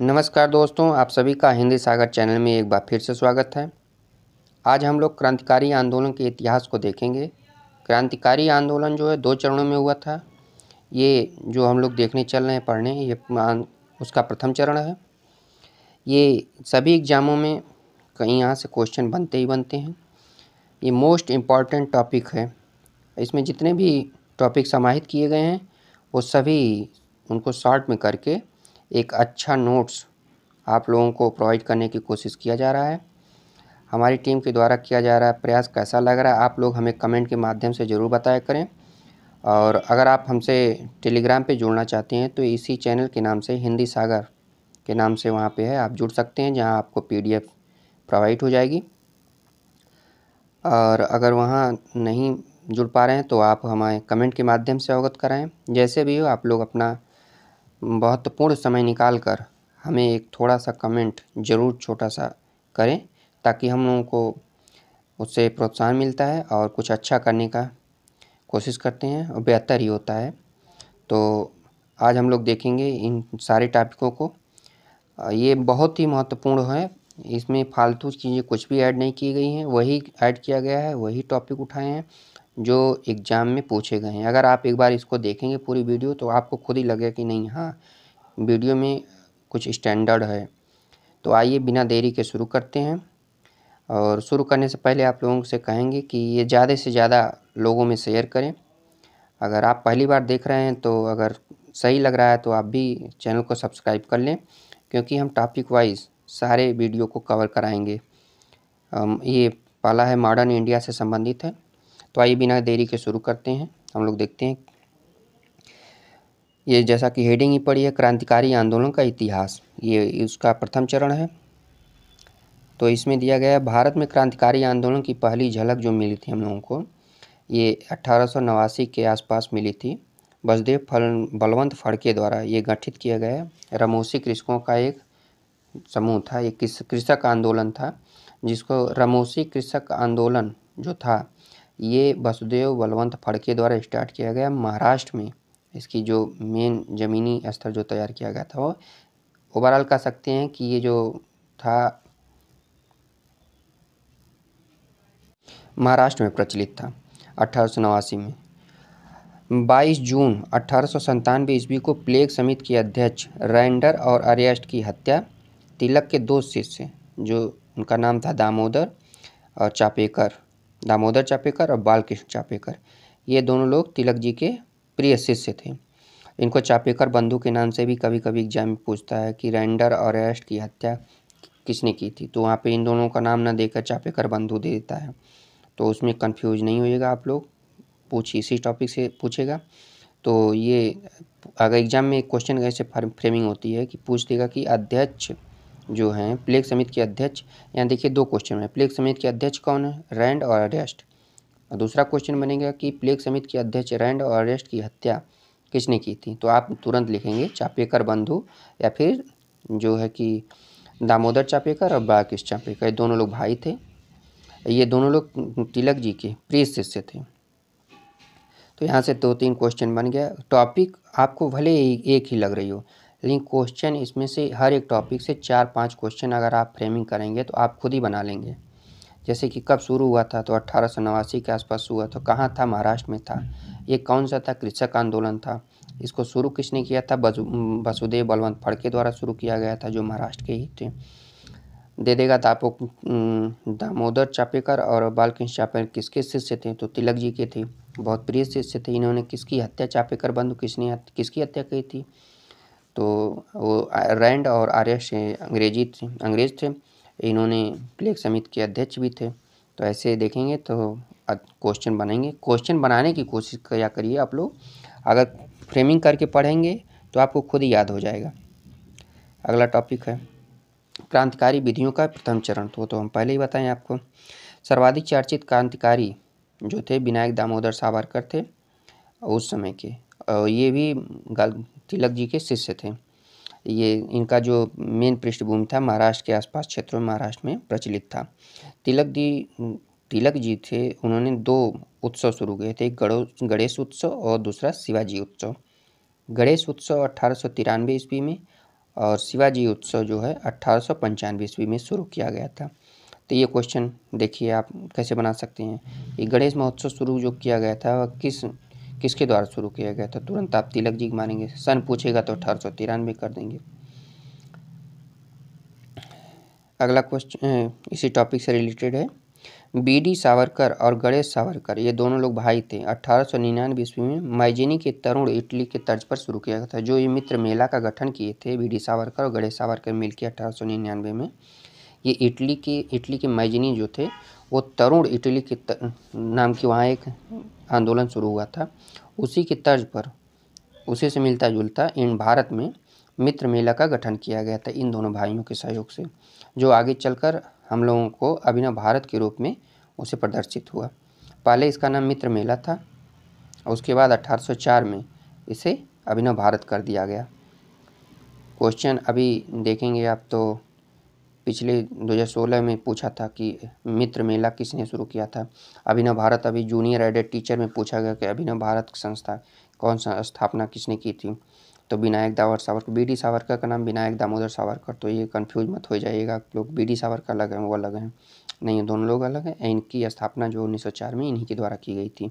नमस्कार दोस्तों, आप सभी का हिंदी सागर चैनल में एक बार फिर से स्वागत है। आज हम लोग क्रांतिकारी आंदोलन के इतिहास को देखेंगे। क्रांतिकारी आंदोलन जो है 2 चरणों में हुआ था। ये जो हम लोग देखने चल रहे हैं पढ़ने, ये उसका प्रथम चरण है। ये सभी एग्ज़ामों में कहीं यहाँ से क्वेश्चन बनते ही बनते हैं। ये मोस्ट इम्पॉर्टेंट टॉपिक है। इसमें जितने भी टॉपिक समाहित किए गए हैं वो सभी उनको शॉर्ट में करके एक अच्छा नोट्स आप लोगों को प्रोवाइड करने की कोशिश किया जा रहा है। हमारी टीम के द्वारा किया जा रहा है प्रयास कैसा लग रहा है आप लोग हमें कमेंट के माध्यम से ज़रूर बताया करें। और अगर आप हमसे टेलीग्राम पे जुड़ना चाहते हैं तो इसी चैनल के नाम से हिंदी सागर के नाम से वहाँ पे है, आप जुड़ सकते हैं, जहाँ आपको PDF प्रोवाइड हो जाएगी। और अगर वहाँ नहीं जुड़ पा रहे हैं तो आप हमें कमेंट के माध्यम से अवगत कराएं। जैसे भी हो आप लोग अपना महत्वपूर्ण समय निकाल कर हमें एक थोड़ा सा कमेंट ज़रूर छोटा सा करें, ताकि हम लोगों को उससे प्रोत्साहन मिलता है और कुछ अच्छा करने का कोशिश करते हैं और बेहतर ही होता है। तो आज हम लोग देखेंगे इन सारे टॉपिकों को। ये बहुत ही महत्वपूर्ण है। इसमें फालतू चीज़ें कुछ भी ऐड नहीं की गई हैं, वही ऐड किया गया है, वही टॉपिक उठाए हैं जो एग्ज़ाम में पूछे गए हैं। अगर आप एक बार इसको देखेंगे पूरी वीडियो तो आपको खुद ही लगेगा कि नहीं, हाँ, वीडियो में कुछ स्टैंडर्ड है। तो आइए बिना देरी के शुरू करते हैं। और शुरू करने से पहले आप लोगों से कहेंगे कि ये ज़्यादा से ज़्यादा लोगों में शेयर करें। अगर आप पहली बार देख रहे हैं तो अगर सही लग रहा है तो आप भी चैनल को सब्सक्राइब कर लें, क्योंकि हम टॉपिक वाइज सारे वीडियो को कवर कराएंगे। ये पहला है मॉडर्न इंडिया से संबंधित है। तो आइए बिना देरी के शुरू करते हैं। हम लोग देखते हैं, ये जैसा कि हेडिंग ही पड़ी है, क्रांतिकारी आंदोलन का इतिहास, ये इसका प्रथम चरण है। तो इसमें दिया गया है भारत में क्रांतिकारी आंदोलन की पहली झलक जो मिली थी हम लोगों को, ये 1889 के आसपास मिली थी। बसदेव बलवंत फड़के द्वारा ये गठित किया गया है। रमोसी कृषकों का एक समूह था, एक कृषक आंदोलन था, जिसको रमोसी कृषक आंदोलन जो था ये वसुदेव बलवंत फड़के द्वारा स्टार्ट किया गया महाराष्ट्र में। इसकी जो मेन ज़मीनी स्तर जो तैयार किया गया था वो ओवरऑल कह सकते हैं कि ये जो था महाराष्ट्र में प्रचलित था 1889 में। 22 जून 1897 ईस्वी को प्लेग समिति के अध्यक्ष रैंडर और अरेस्ट की हत्या। तिलक के 2 शिष्य, जो उनका नाम था दामोदर चापेकर और बालकृष्ण चापेकर, ये दोनों लोग तिलक जी के प्रिय शिष्य थे। इनको चापेकर बंधु के नाम से भी कभी कभी एग्जाम में पूछता है कि रैंडर और अरेस्ट की हत्या किसने की थी, तो वहाँ पे इन दोनों का नाम न देकर चापेकर बंधु दे देता है। तो उसमें कंफ्यूज नहीं होइएगा आप लोग, इसी टॉपिक से पूछेगा। तो ये अगर एग्जाम में क्वेश्चन ऐसे फ्रेमिंग होती है कि पूछ देगा कि अध्यक्ष जो हैं प्लेग समिति के अध्यक्ष, यहाँ देखिए 2 क्वेश्चन है, प्लेग समिति के अध्यक्ष कौन है, रैंड और अरेस्ट। और दूसरा क्वेश्चन बनेगा कि प्लेग समिति के अध्यक्ष रैंड और अरेस्ट की हत्या किसने की थी, तो आप तुरंत लिखेंगे चापेकर बंधु, या फिर जो है कि दामोदर चापेकर और बालकृष्ण चापेकर, दोनों लोग भाई थे। ये दोनों लोग तिलक जी के प्रिय शिष्य थे। तो यहाँ से 2-3 क्वेश्चन बन गया। टॉपिक आपको भले एक ही लग रही हो, लेकिन क्वेश्चन इसमें से हर एक टॉपिक से 4-5 क्वेश्चन अगर आप फ्रेमिंग करेंगे तो आप खुद ही बना लेंगे। जैसे कि कब शुरू हुआ था, तो 1889 के आसपास हुआ था, कहाँ था, महाराष्ट्र में था। ये कौन सा था, कृषक आंदोलन था। इसको शुरू किसने किया था, वसुदेव बलवंत फड़के द्वारा शुरू किया गया था, जो महाराष्ट्र के ही थे। दे देगा तो आपको दामोदर चापेकर और बालकृष्ण चापेकर किसके शिष्य थे, तो तिलक जी के थे, बहुत प्रिय शिष्य थे। इन्होंने किसकी हत्या, चापेकर बंधु किसकी हत्या की थी, तो वो रैंड और आर्यश अंग्रेज थे। इन्होंने प्लेग समिति के अध्यक्ष भी थे। तो ऐसे देखेंगे तो क्वेश्चन बनेंगे। क्वेश्चन बनाने की कोशिश क्या करिए आप लोग, अगर फ्रेमिंग करके पढ़ेंगे तो आपको खुद ही याद हो जाएगा। अगला टॉपिक है क्रांतिकारी विधियों का प्रथम चरण। तो हम पहले ही बताएं आपको, सर्वाधिक चर्चित क्रांतिकारी जो थे विनायक दामोदर सावरकर थे उस समय के, और ये भी तिलक जी के शिष्य थे। ये इनका जो मेन पृष्ठभूमि था महाराष्ट्र के आसपास क्षेत्रों में, महाराष्ट्र में प्रचलित था। तिलक जी थे, उन्होंने 2 उत्सव शुरू किए थे, एक गणेश उत्सव और दूसरा शिवाजी उत्सव। गणेश उत्सव 1893 ईस्वी में और शिवाजी उत्सव जो है 1895 ईस्वी में शुरू किया गया था। तो ये क्वेश्चन देखिए आप कैसे बना सकते हैं। ये गणेश महोत्सव शुरू जो किया गया था वह किसके द्वारा शुरू किया गया था, तुरंत आप तिलक जी मानेंगे। सन पूछेगा तो 1893 कर देंगे। अगला क्वेश्चन इसी टॉपिक से रिलेटेड है। बीडी सावरकर और गणेश सावरकर ये दोनों लोग भाई थे। 1899 ईस्वी में मैजिनी के तरुण इटली के तर्ज पर शुरू किया गया था। जो ये मित्र मेला का गठन किए थे बीडी सावरकर और गणेश सावरकर मिलकर 1899 में, ये इटली के मैजिनी जो थे वो तरुण इटली के नाम की वहाँ एक आंदोलन शुरू हुआ था। उसी के तर्ज पर, उसी से मिलता जुलता इन भारत में मित्र मेला का गठन किया गया था इन दोनों भाइयों के सहयोग से, जो आगे चलकर हम लोगों को अभिनव भारत के रूप में उसे प्रदर्शित हुआ। पहले इसका नाम मित्र मेला था, उसके बाद 1804 में इसे अभिनव भारत कर दिया गया। क्वेश्चन अभी देखेंगे आप तो पिछले 2016 में पूछा था कि मित्र मेला किसने शुरू किया था। अभिनव भारत अभी जूनियर एडेड टीचर में पूछा गया कि अभिनव भारत संस्था कौन सा स्थापना किसने की थी, तो विनायक दामोदर सावरकर। बीडी सावरकर का नाम विनायक दामोदर सावरकर, तो ये कंफ्यूज मत हो जाइएगा आप लोग, बीडी सावरकर अलग हैं वो अलग हैं, नहीं दोनों लोग अलग हैं। इनकी स्थापना जो 1904 में इन्हीं के द्वारा की गई थी।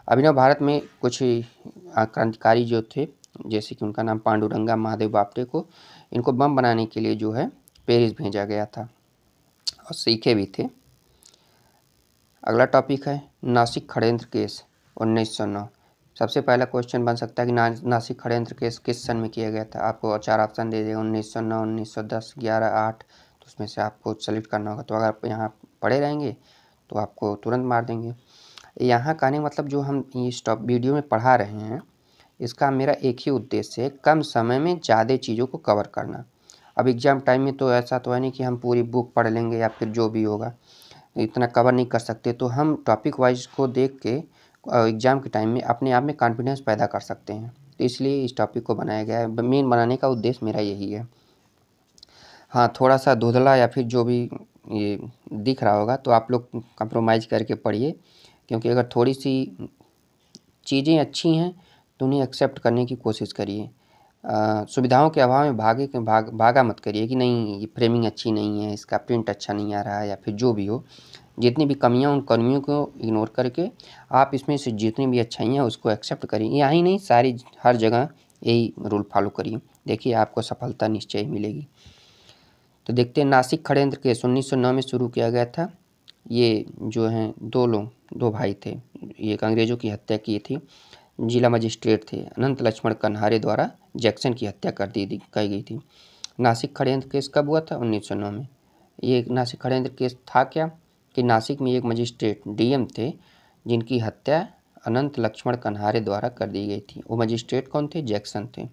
अभिनव भारत में कुछ क्रांतिकारी जो थे, जैसे कि उनका नाम पांडुरंगा महादेव बापटे को, इनको बम बनाने के लिए जो है पेरिस भेजा गया था और सीखे भी थे। अगला टॉपिक है नासिक खड़ेंद्र केस 1909। सबसे पहला क्वेश्चन बन सकता है कि नासिक खड़ेंद्र केस किस सन में किया गया था। आपको 4 ऑप्शन दे देगा, 1909, 1910, 11, 8। तो उसमें से आपको सेलेक्ट करना होगा। तो अगर आप यहाँ पढ़े रहेंगे तो आपको तुरंत मार देंगे। यहाँ कहने मतलब जो हम इस वीडियो में पढ़ा रहे हैं, इसका मेरा एक ही उद्देश्य है, कम समय में ज़्यादा चीज़ों को कवर करना। अब एग्ज़ाम टाइम में तो ऐसा तो है नहीं कि हम पूरी बुक पढ़ लेंगे या फिर जो भी होगा इतना कवर नहीं कर सकते, तो हम टॉपिक वाइज को देख के एग्ज़ाम के टाइम में अपने आप में कॉन्फिडेंस पैदा कर सकते हैं। तो इसलिए इस टॉपिक को बनाया गया है। मेन बनाने का उद्देश्य मेरा यही है। हाँ, थोड़ा सा धुंधला या फिर जो भी ये दिख रहा होगा तो आप लोग कंप्रोमाइज़ करके पढ़िए, क्योंकि अगर थोड़ी सी चीज़ें अच्छी हैं तो उन्हें एक्सेप्ट करने की कोशिश करिए। सुविधाओं के अभाव में भागा मत करिए कि नहीं ये फ्रेमिंग अच्छी नहीं है, इसका प्रिंट अच्छा नहीं आ रहा है या फिर जो भी हो। जितनी भी कमियां उन कमियों को इग्नोर करके आप इसमें से जितनी भी अच्छाइयाँ उसको एक्सेप्ट करिए। यहाँ ही नहीं, सारी हर जगह यही रूल फॉलो करिए, देखिए आपको सफलता निश्चय मिलेगी। तो देखते हैं नासिक खड़ेंद्र केस 1909 में शुरू किया गया था। ये जो हैं दो भाई थे, ये अंग्रेज़ों की हत्या की थी। जिला मजिस्ट्रेट थे अनंत लक्ष्मण कन्हारे द्वारा जैक्सन की हत्या कही गई थी। नासिक खड़ेंद्र केस कब हुआ था? 1909 में। ये नासिक खड़ेंद्र केस था क्या कि नासिक में एक मजिस्ट्रेट डीएम थे जिनकी हत्या अनंत लक्ष्मण कन्हारे द्वारा कर दी गई थी। वो मजिस्ट्रेट कौन थे? जैक्सन थे।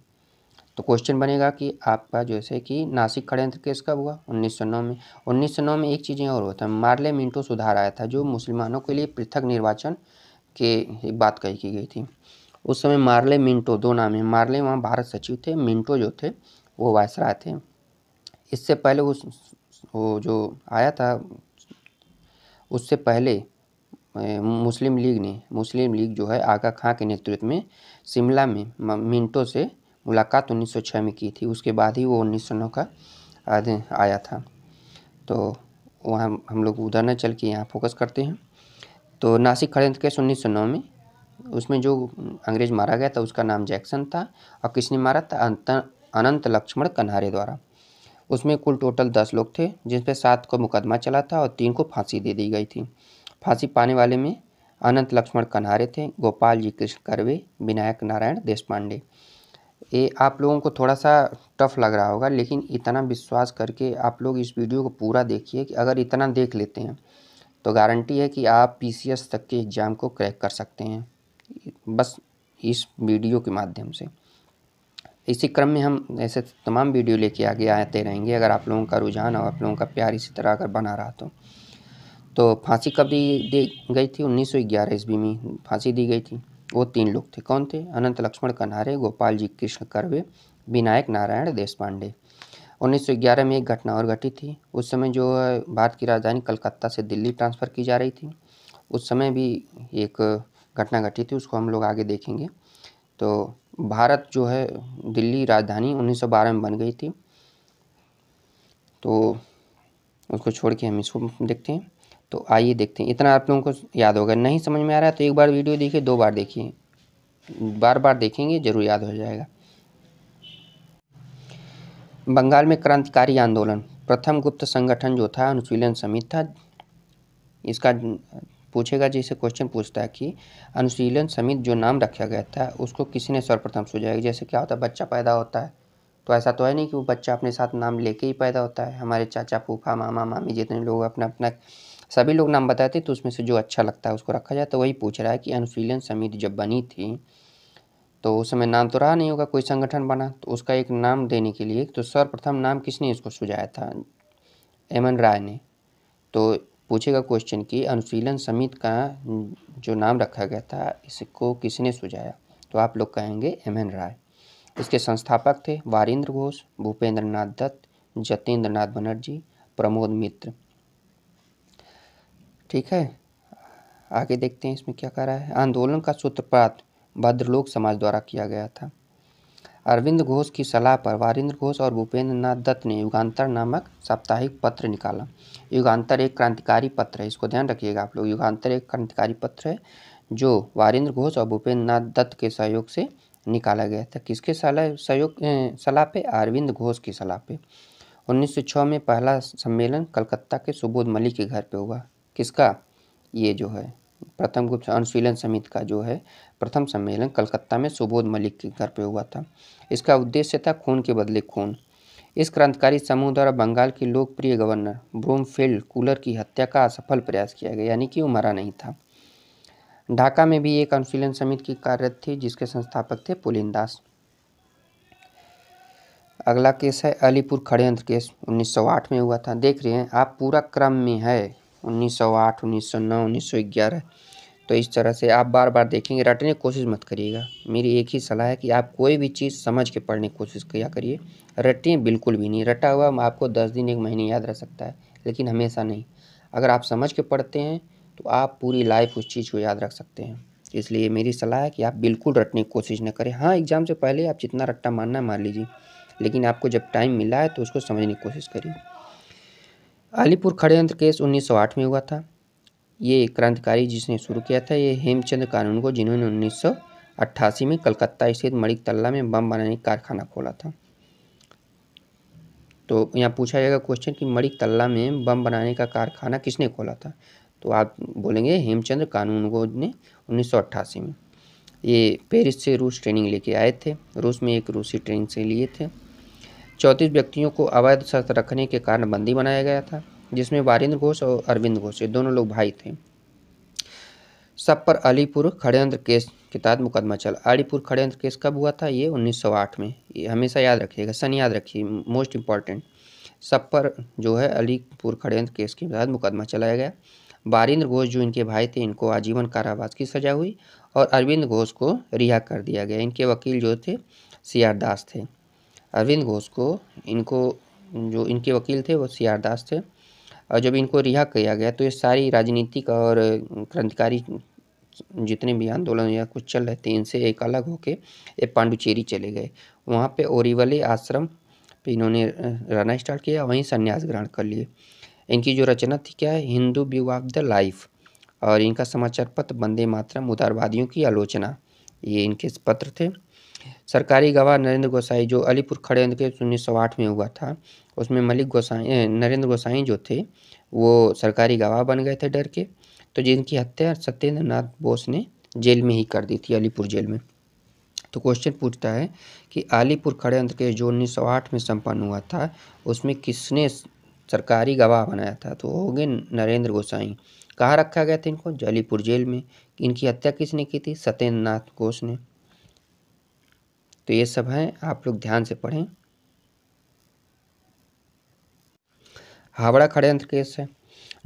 तो क्वेश्चन बनेगा कि आपका जैसे कि नासिक खड़ेंद्र केस कब हुआ? 1909 में। 1909 में एक चीज़ें और हुआ था, मार्ले मिंटो सुधार आया था, जो मुसलमानों के लिए पृथक निर्वाचन के एक बात कही की गई थी। उस समय मार्ले मिंटो, दो नाम है, मार्ले वहाँ भारत सचिव थे, मिंटो जो थे वो वायसराय थे। इससे पहले वो जो आया था, उससे पहले मुस्लिम लीग जो है आगा खां के नेतृत्व में शिमला में मिंटो से मुलाकात 1906 में की थी। उसके बाद ही वो 1909 का आया था। तो वहाँ हम लोग उधर न चल के यहाँ फोकस करते हैं। तो नासिक खड़ेंद्र केस 1909 में, उसमें जो अंग्रेज मारा गया था उसका नाम जैक्सन था। और किसने मारा था? अनंत लक्ष्मण कन्हारे द्वारा। उसमें कुल टोटल 10 लोग थे, जिसपे 7 को मुकदमा चला था और 3 को फांसी दे दी गई थी। फांसी पाने वाले में अनंत लक्ष्मण कन्हारे थे, गोपाल जी कृष्ण कर्वे, विनायक नारायण देशपांडे। ये आप लोगों को थोड़ा सा टफ लग रहा होगा, लेकिन इतना विश्वास करके आप लोग इस वीडियो को पूरा देखिए कि अगर इतना देख लेते हैं तो गारंटी है कि आप पीसीएस तक के एग्ज़ाम को क्रैक कर सकते हैं, बस इस वीडियो के माध्यम से। इसी क्रम में हम ऐसे तमाम वीडियो लेके आगे आते रहेंगे, अगर आप लोगों का रुझान और आप लोगों का प्यार इसी तरह अगर बना रहा तो फांसी कब दी गई थी? 1911 ईस्वी में फांसी दी गई थी। वो 3 लोग थे, कौन थे? अनंत लक्ष्मण कन्हारे, गोपाल जी कृष्ण कर्वे, विनायक नारायण देशपांडे। 1911 में एक घटना और घटी थी। उस समय जो भारत की राजधानी कलकत्ता से दिल्ली ट्रांसफ़र की जा रही थी, उस समय भी एक घटना घटी थी, उसको हम लोग आगे देखेंगे। तो भारत जो है दिल्ली राजधानी 1912 में बन गई थी। तो उसको छोड़ के हम इसको देखते हैं। तो आइए देखते हैं, इतना आप लोगों को याद होगा। नहीं समझ में आ रहा है तो एक बार वीडियो देखिए, 2 बार देखिए, बार बार देखेंगे जरूर याद हो जाएगा। बंगाल में क्रांतिकारी आंदोलन, प्रथम गुप्त संगठन जो था अनुशीलन समिति था। इसका पूछेगा, जैसे क्वेश्चन पूछता है कि अनुशीलन समिति जो नाम रखा गया था उसको किसने सर्वप्रथम सुझाया। जैसे क्या होता है, बच्चा पैदा होता है तो ऐसा तो है नहीं कि वो बच्चा अपने साथ नाम लेके ही पैदा होता है। हमारे चाचा फूफा मामा मामी जितने लोग अपना अपना सभी लोग नाम बताते, तो उसमें से जो अच्छा लगता है उसको रखा जाए। तो वही पूछ रहा है कि अनुशीलन समिति जब बनी थी तो उस समय नाम तो रहा नहीं होगा, कोई संगठन बना, तो उसका एक नाम देने के लिए तो सर्वप्रथम नाम किसने इसको सुझाया था, एमएन राय ने। तो पूछेगा क्वेश्चन कि अनुशीलन समिति का जो नाम रखा गया था इसको किसने सुझाया, तो आप लोग कहेंगे एमएन राय। इसके संस्थापक थे वारिंद्र घोष, भूपेंद्र नाथ दत्त, जतेंद्र नाथ बनर्जी, प्रमोद मित्र। ठीक है, आगे देखते हैं इसमें क्या कह रहा है। आंदोलन का सूत्रपात भद्रलोक समाज द्वारा किया गया था। अरविंद घोष की सलाह पर वारिंद्र घोष और भूपेंद्र नाथ दत्त ने युगांतर नामक साप्ताहिक पत्र निकाला। युगांतर एक क्रांतिकारी पत्र है, इसको ध्यान रखिएगा आप लोग। युगांतर एक क्रांतिकारी पत्र है जो वारिंद्र घोष और भूपेंद्र नाथ दत्त के सहयोग से निकाला गया था। किसके सलाह पे, अरविंद घोष की सलाह पे। 1906 में पहला सम्मेलन कलकत्ता के सुबोध मलिक के घर पे हुआ। किसका, ये जो है प्रथम गुप्त अनुशीलन समिति का जो है प्रथम सम्मेलन कलकत्ता में सुबोध मलिक के घर पे हुआ था। इसका उद्देश्य था खून के बदले खून। इस क्रांतिकारी समूह द्वारा बंगाल के लोकप्रिय गवर्नर ब्रूमफील्ड कूलर की हत्या का असफल प्रयास किया गया, यानी कि वो मरा नहीं था। ढाका में भी एक अनुशीलन समिति की कार्यरत थी जिसके संस्थापक थे पुलिनदास। अगला केस है अलीपुर षड्यंत्र केस, 1908 में हुआ था। देख रहे हैं आप, पूरा क्रम में है 1908, 1909, 1911। तो इस तरह से आप बार बार देखेंगे, रटने की कोशिश मत करिएगा। मेरी एक ही सलाह है कि आप कोई भी चीज़ समझ के पढ़ने की कोशिश किया करिए, रटिए बिल्कुल भी नहीं। रटा हुआ आपको 10 दिन 1 महीने याद रह सकता है, लेकिन हमेशा नहीं। अगर आप समझ के पढ़ते हैं तो आप पूरी लाइफ उस चीज़ को याद रख सकते हैं। इसलिए मेरी सलाह है कि आप बिल्कुल रटने की कोशिश न करें। हाँ, एग्ज़ाम से पहले आप जितना रट्टा मारना मार लीजिए, लेकिन आपको जब टाइम मिला है तो उसको समझने की कोशिश करिए। अलीपुर षड्यंत्र केस 1908 में हुआ था। ये क्रांतिकारी जिसने शुरू किया था ये हेमचंद कानून को, जिन्होंने 1988 में कलकत्ता स्थित मणिक तल्ला में बम बनाने का कारखाना खोला था। तो यहाँ पूछा जाएगा क्वेश्चन कि मणिक तल्ला में बम बनाने का कारखाना किसने खोला था, तो आप बोलेंगे हेमचंद कानूनगो ने 1988 में। ये पेरिस से रूस ट्रेनिंग लेके आए थे, रूस में एक रूसी ट्रेनिंग से लिए थे। 34 व्यक्तियों को अवैध शस्त्र रखने के कारण बंदी बनाया गया था, जिसमें वारिंद्र घोष और अरविंद घोष, ये दोनों लोग भाई थे। सब पर अलीपुर षड्यंत्र केस के तहत मुकदमा चला। अलीपुर षड्यंत्र केस कब हुआ था, ये 1908 में। ये हमेशा याद रखिएगा, सन याद रखिए, मोस्ट इम्पॉर्टेंट। सब पर जो है अलीपुर षड्यंत्र केस के तहत मुकदमा चलाया गया। वारिंद्र घोष जो इनके भाई थे, इनको आजीवन कारावास की सजा हुई और अरविंद घोष को रिहा कर दिया गया। इनके वकील जो थे सीआर दास थे। अरविंद घोष को जो इनके वकील थे वो सीआर दास थे। और जब इनको रिहा किया गया तो ये सारी राजनीतिक और क्रांतिकारी जितने भी आंदोलन या कुछ चल रहे थे इनसे एक अलग होके ये पांडुचेरी चले गए। वहाँ पे ओरिवली आश्रम पे इन्होंने रहना स्टार्ट किया, वहीं संन्यास ग्रहण कर लिए। इनकी जो रचना थी क्या है, Hindu view of the life, और इनका समाचार पत्र वंदे मातरम, उदारवादियों की आलोचना, ये इनके पत्र थे। सरकारी गवाह नरेंद्र गोसाई, जो अलीपुर षड्यंत्र के 1908 में हुआ था, उसमें नरेंद्र गोसाई जो थे वो सरकारी गवाह बन गए थे डर के। तो जिनकी हत्या सत्येंद्र नाथ बोस ने जेल में ही कर दी थी, अलीपुर जेल में। तो क्वेश्चन पूछता है कि अलीपुर षड्यंत्र के जो 1908 में संपन्न हुआ था उसमें किसने सरकारी गवाह बनाया था, तो हो गए नरेंद्र गोसाई। कहाँ रखा गया था इनको, अलीपुर जेल में। इनकी हत्या किसने की थी, सत्येंद्र नाथ बोस ने। तो ये सब हैं, आप लोग ध्यान से पढ़ें। हावड़ा षड्यंत्र केस है।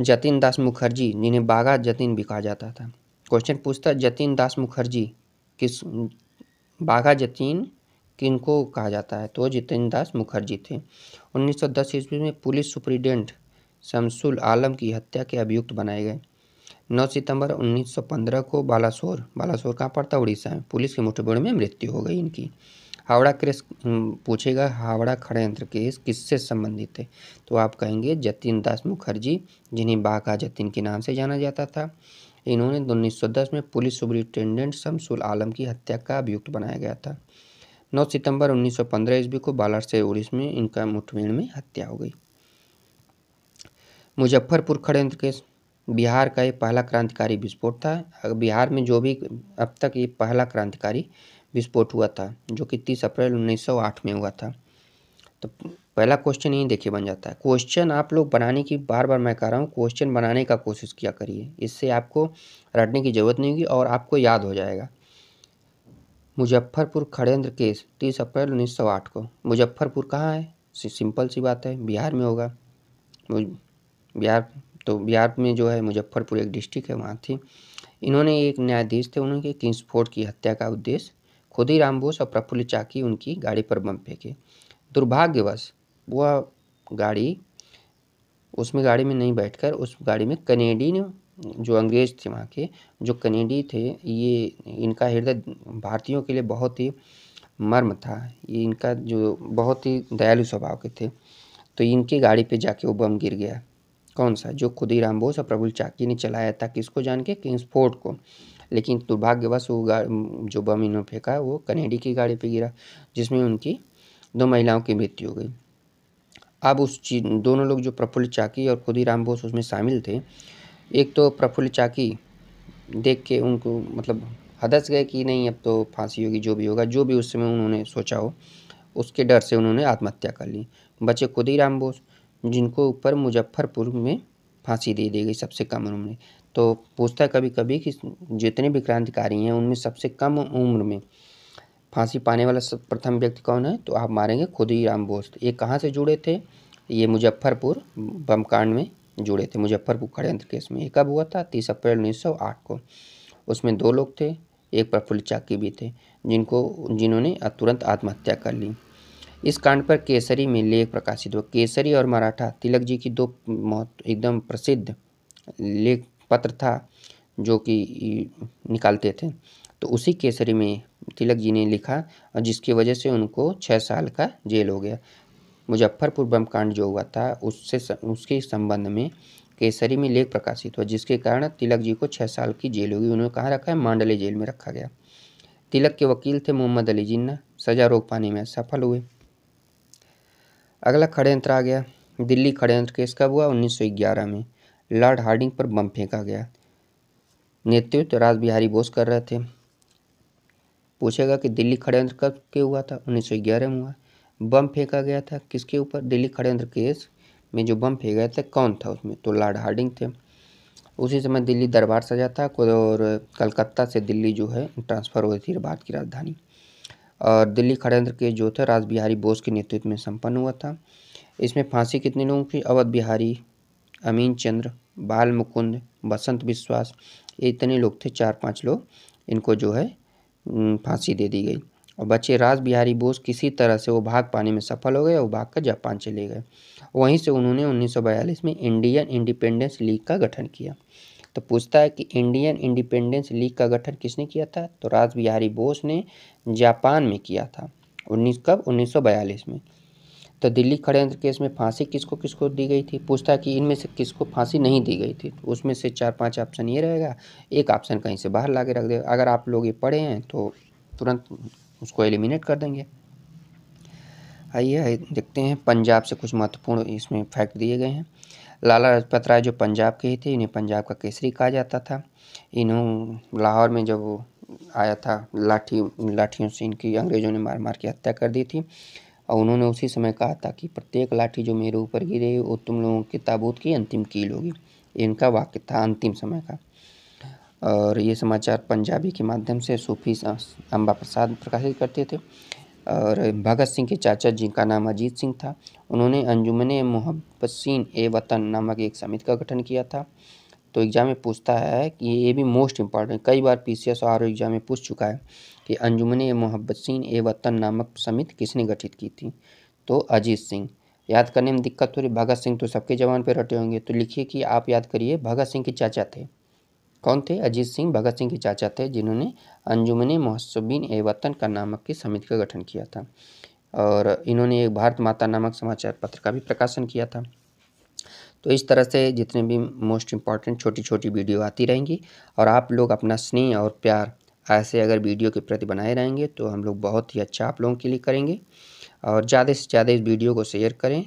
जतिन दास मुखर्जी, जिन्हें बाघा जतिन भी कहा जाता था। क्वेश्चन पूछता है जतिन दास मुखर्जी किस, बाघा जतिन किनको कहा जाता है, तो जतिन दास मुखर्जी थे। 1910 ईस्वी में पुलिस सुप्रिटेंडेंट शमसुल आलम की हत्या के अभियुक्त बनाए गए। 9 सितंबर 1915 को बालासोर कहाँ पड़ता है, उड़ीसा में, पुलिस की मुठभेड़ में मृत्यु हो गई इनकी। हावड़ा केस पूछेगा, हावड़ा षड्यंत्र केस किससे संबंधित है, तो आप कहेंगे जतिन दास मुखर्जी, जिन्हें बाघा जतिन के नाम से जाना जाता था। इन्होंने 1910 में पुलिस सुपरिटेंडेंट शमसुल आलम की हत्या का अभियुक्त बनाया गया था। 9 सितंबर 1915 ईस्वी को बालासोर उड़ीसा में इनका मुठभेड़ में हत्या हो गई। मुजफ्फरपुर षड्यंत्र केस बिहार का ये पहला क्रांतिकारी विस्फोट था। बिहार में जो भी अब तक ये पहला क्रांतिकारी विस्फोट हुआ था, जो कि 30 अप्रैल 1908 में हुआ था। तो पहला क्वेश्चन यही देखिए बन जाता है। क्वेश्चन आप लोग बनाने की, बार बार मैं कह रहा हूँ, क्वेश्चन बनाने का कोशिश किया करिए, इससे आपको रटने की जरूरत नहीं होगी और आपको याद हो जाएगा। मुजफ्फरपुर षड्यंत्र केस 30 अप्रैल 1908 को। मुजफ्फरपुर कहाँ है, सिंपल सी बात है, बिहार में होगा। बिहार में जो है मुजफ्फरपुर एक डिस्ट्रिक्ट है, वहाँ थी। इन्होंने एक न्यायाधीश थे, उन्होंने किंग्सफोर्ड की हत्या का उद्देश्य खुदीराम बोस और प्रफुल्ल चाकी उनकी गाड़ी पर बम फेंके। दुर्भाग्यवश वह गाड़ी, उसमें गाड़ी में नहीं बैठकर उस गाड़ी में कनेडियन जो अंग्रेज थे वहाँ के, जो कनेडी थे, ये इनका हृदय भारतीयों के लिए बहुत ही मर्म था। ये इनका जो बहुत ही दयालु स्वभाव के थे, तो इनकी गाड़ी पे जाके वो बम गिर गया। कौन सा, जो खुदीराम बोस और प्रफुल्ल चाकी ने चलाया था, किसको जान के, किंग्सफोर्ड को। लेकिन दुर्भाग्यवश वो जो बम इन्होंने फेंका वो कनेडी की गाड़ी पे गिरा, जिसमें उनकी 2 महिलाओं की मृत्यु हो गई। अब दोनों लोग जो प्रफुल्ल चाकी और खुदीराम बोस उसमें शामिल थे, एक तो प्रफुल्ल चाकी देख के उनको मतलब हदस गए कि नहीं अब तो फांसी होगी, जो भी होगा, जो भी उस समय उन्होंने सोचा हो, उसके डर से उन्होंने आत्महत्या कर ली। बचे खुदीराम बोस, जिनको ऊपर मुजफ्फरपुर में फांसी दे दी गई सबसे कम उम्र में। तो पूछता है कभी कभी कि जितने भी क्रांतिकारी हैं उनमें सबसे कम उम्र में फांसी पाने वाला प्रथम व्यक्ति कौन है, तो आप मारेंगे खुदीराम बोस। ये कहाँ से जुड़े थे, ये मुजफ्फरपुर बम कांड में जुड़े थे, मुजफ्फरपुर षड्यंत्र केस में। ये कब हुआ था, 30 अप्रैल 1908 को। उसमें 2 लोग थे, एक प्रफुल्ल चाकी भी थे, जिन्होंने तुरंत आत्महत्या कर ली। इस कांड पर केसरी में लेख प्रकाशित हुआ। केसरी और मराठा तिलक जी की 2 एकदम प्रसिद्ध लेख पत्र था जो कि निकालते थे। तो उसी केसरी में तिलक जी ने लिखा, और जिसकी वजह से उनको 6 साल का जेल हो गया। मुजफ्फरपुर बम कांड जो हुआ था उसके संबंध में केसरी में लेख प्रकाशित हुआ, जिसके कारण तिलक जी को 6 साल की जेल होगी। उन्हें कहाँ रखा है, मांडले जेल में रखा गया। तिलक के वकील थे मोहम्मद अली जिन्ना, सजा रोक पाने में सफल हुए। अगला षड्यंत्र आ गया, दिल्ली षड्यंत्र केस कब हुआ, 1911 में। लॉर्ड हार्डिंग पर बम फेंका गया। नेतृत्व रास बिहारी बोस कर रहे थे। पूछेगा कि दिल्ली षड्यंत्र कब के हुआ था, 1911 में हुआ। बम फेंका गया था किसके ऊपर, दिल्ली षड्यंत्र केस में जो बम फेंका गया था कौन था उसमें, तो लॉर्ड हार्डिंग थे। उसी समय दिल्ली दरबार सजा था और कलकत्ता से दिल्ली जो है ट्रांसफ़र हुई थी भारत की राजधानी। और दिल्ली षड्यंत्र केस जो था रास बिहारी बोस के नेतृत्व में संपन्न हुआ था। इसमें फांसी कितने लोगों की, अवध बिहारी, अमीन चंद्र, बाल मुकुंद, बसंत विश्वास, ये इतने लोग थे, 4-5 लोग, इनको जो है फांसी दे दी गई। और बचे रास बिहारी बोस, किसी तरह से वो भाग पाने में सफल हो गए और भाग कर जापान चले गए। वहीं से उन्होंने 1942 में इंडियन इंडिपेंडेंस लीग का गठन किया। तो पूछता है कि इंडियन इंडिपेंडेंस लीग का गठन किसने किया था, तो रास बिहारी बोस ने जापान में किया था। 1942 में। तो दिल्ली षड्यंत्र केस में फांसी किसको किसको दी गई थी, पूछता है कि इनमें से किसको फांसी नहीं दी गई थी, तो उसमें से 4-5 ऑप्शन ये रहेगा, एक ऑप्शन कहीं से बाहर ला के रख देगा। अगर आप लोग ये पढ़े हैं तो तुरंत उसको एलिमिनेट कर देंगे। आइए देखते हैं, पंजाब से कुछ महत्वपूर्ण इसमें फैक्ट दिए गए हैं। लाला लाजपत राय जो पंजाब के ही थे, इन्हें पंजाब का केसरी कहा जाता था। लाहौर में जब वो आया था, लाठियों से इनकी अंग्रेज़ों ने मार मार के हत्या कर दी थी। और उन्होंने उसी समय कहा था कि प्रत्येक लाठी जो मेरे ऊपर गिरे वो तुम लोगों के ताबूत की अंतिम कील होगी। इनका वाक्य था अंतिम समय का। और ये समाचार पंजाबी के माध्यम से सूफी अम्बा प्रसाद प्रकाशित करते थे। और भगत सिंह के चाचा जिनका नाम अजीत सिंह था, उन्होंने अंजुमन मुहब्बसीन ए वतन नामक एक समिति का गठन किया था। तो एग्जाम में पूछता है कि ये भी मोस्ट इम्पॉर्टेंट, कई बार पीसीएस और एग्जाम में पूछ चुका है कि अंजुमन मुहब्बसीन ए वतन नामक समिति किसने गठित की थी, तो अजीत सिंह। याद करने में दिक्कत हो रही, भगत सिंह तो सबके जवान पे रटे होंगे, तो लिखिए कि आप याद करिए भगत सिंह के चाचा थे। कौन थे? अजीत सिंह भगत सिंह के चाचा थे, जिन्होंने अंजुमन मोहस्सिबीन ए वतन का नामक की समिति का गठन किया था और इन्होंने एक भारत माता नामक समाचार पत्र का भी प्रकाशन किया था। तो इस तरह से जितने भी मोस्ट इम्पॉर्टेंट छोटी छोटी वीडियो आती रहेंगी और आप लोग अपना स्नेह और प्यार ऐसे अगर वीडियो के प्रति बनाए रहेंगे तो हम लोग बहुत ही अच्छा आप लोगों के लिए करेंगे। और ज़्यादा से ज़्यादा इस वीडियो को शेयर करें।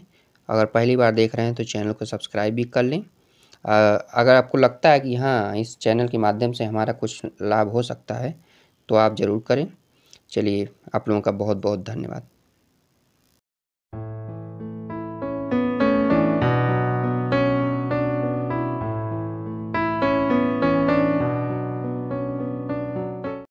अगर पहली बार देख रहे हैं तो चैनल को सब्सक्राइब भी कर लें। अगर आपको लगता है कि हाँ, इस चैनल के माध्यम से हमारा कुछ लाभ हो सकता है तो आप ज़रूर करें। चलिए, आप लोगों का बहुत बहुत धन्यवाद।